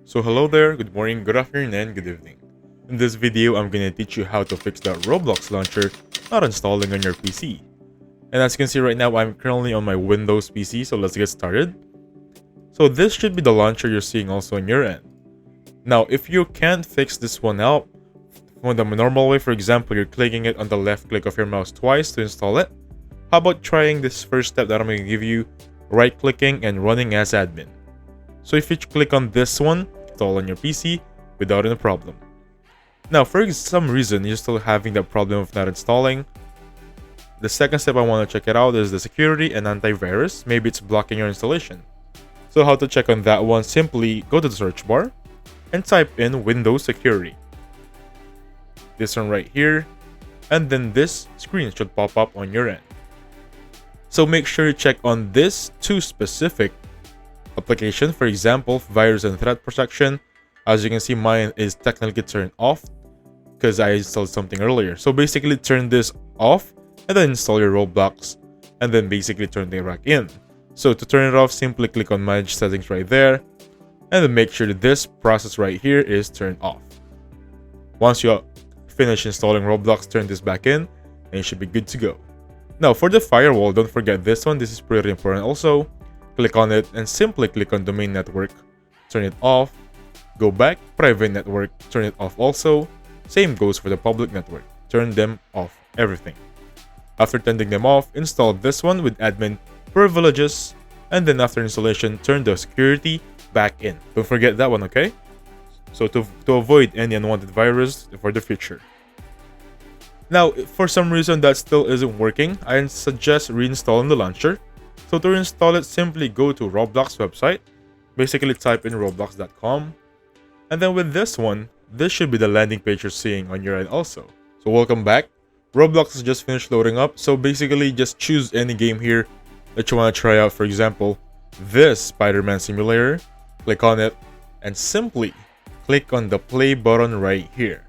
So hello there, good morning, good afternoon, and good evening. In this video, I'm gonna teach you how to fix the Roblox launcher not installing on your PC. And as you can see right now, I'm currently on my Windows PC, so let's get started. So this should be the launcher you're seeing also on your end. Now, if you can't fix this one out, from the normal way, for example, you're clicking it on the left click of your mouse twice to install it, how about trying this first step that I'm gonna give you, right-clicking and running as admin. So if you click on this one, install on your PC without any problem. Now, for some reason, you're still having that problem of not installing. The second step I want to check it out is the security and antivirus. Maybe it's blocking your installation. So how to check on that one? Simply go to the search bar and type in Windows Security. This one right here, and then this screen should pop up on your end. So make sure you check on this two specific application. For example, virus and threat protection. As you can see, mine is technically turned off because I installed something earlier. So basically turn this off and then install your Roblox and then basically turn it back in. So to turn it off, simply click on manage settings right there and then make sure that this process right here is turned off. Once you finish installing Roblox, turn this back in and you should be good to go. Now for the firewall, don't forget this one. This is pretty important also. Click on it and simply click on domain network, turn it off, go back, private network, turn it off also. Same goes for the public network, turn them off, everything. After turning them off, install this one with admin privileges, and then after installation, turn the security back in. Don't forget that one, okay? So to avoid any unwanted virus for the future. Now, if for some reason that still isn't working, I suggest reinstalling the launcher. So to install it, simply go to Roblox website, basically type in roblox.com, and then with this one, this should be the landing page you're seeing on your end also. So welcome back. Roblox has just finished loading up, so basically just choose any game here that you want to try out. For example, this Spider-Man simulator, click on it, and simply click on the play button right here.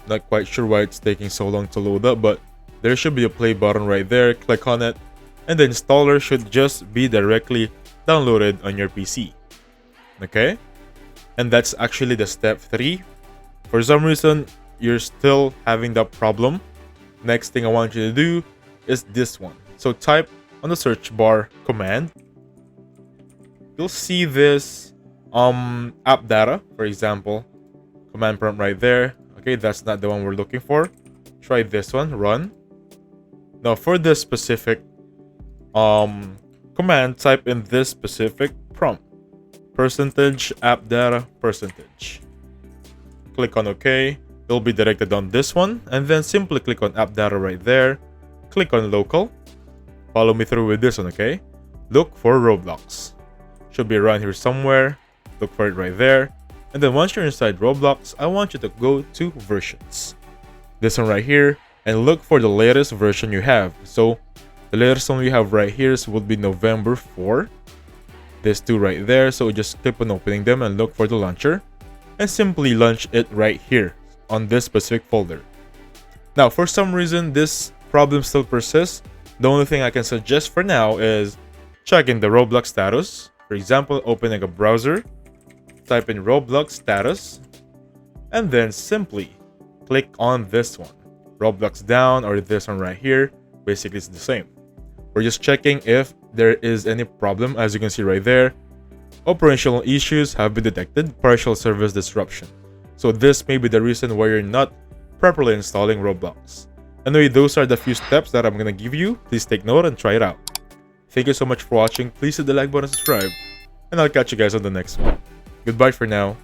Not quite sure why it's taking so long to load up, but there should be a play button right there. Click on it, and the installer should just be directly downloaded on your PC. Okay? And that's actually the step 3. For some reason, you're still having that problem. Next thing I want you to do is this one. So type on the search bar command. You'll see this app data, for example. Command prompt right there. Okay, that's not the one we're looking for. Try this one, run. Now for this specific command, type in this specific prompt, percentage app data percentage. Click on OK. It'll be directed on this one, and then simply click on app data right there. Click on local. Follow me through with this one, okay? Look for Roblox. Should be around here somewhere. Look for it right there. And then once you're inside Roblox, I want you to go to versions. This one right here, and look for the latest version you have. So the latest one we have right here would be November 4. This two right there. So just click on opening them and look for the launcher. And simply launch it right here on this specific folder. Now, for some reason, this problem still persists. The only thing I can suggest for now is checking the Roblox status. For example, opening a browser, type in Roblox status, and then simply click on this one, Roblox down, or this one right here. Basically, it's the same. We're just checking if there is any problem. As you can see right there, operational issues have been detected, partial service disruption. So this may be the reason why you're not properly installing Roblox. Anyway, those are the few steps that I'm gonna give you. Please take note and try it out. Thank you so much for watching. Please hit the like button and subscribe, and I'll catch you guys on the next one. Goodbye for now.